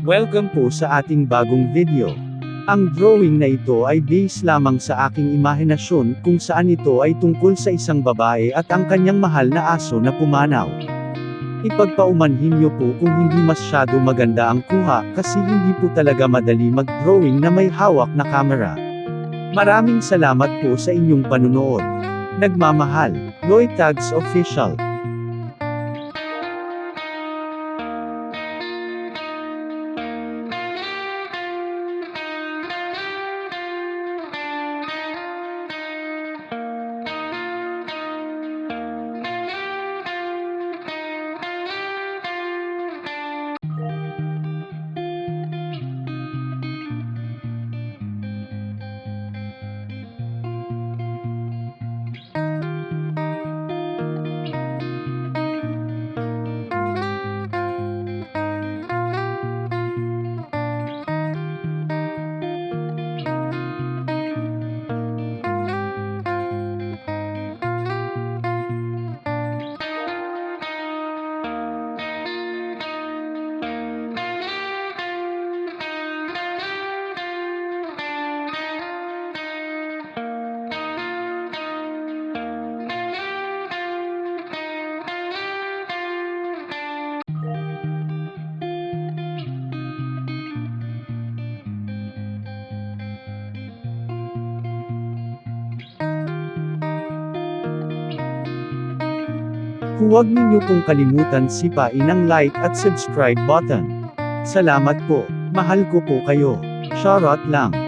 Welcome po sa ating bagong video. Ang drawing na ito ay base lamang sa aking imahinasyon kung saan ito ay tungkol sa isang babae at ang kanyang mahal na aso na pumanaw. Ipagpaumanhin niyo po kung hindi masyado maganda ang kuha kasi hindi po talaga madali mag-drawing na may hawak na camera. Maraming salamat po sa inyong panunood. Nagmamahal, Loy Tags Official. Huwag ninyo pong kalimutan sipain ang like at subscribe button. Salamat po, mahal ko po kayo. Charot lang.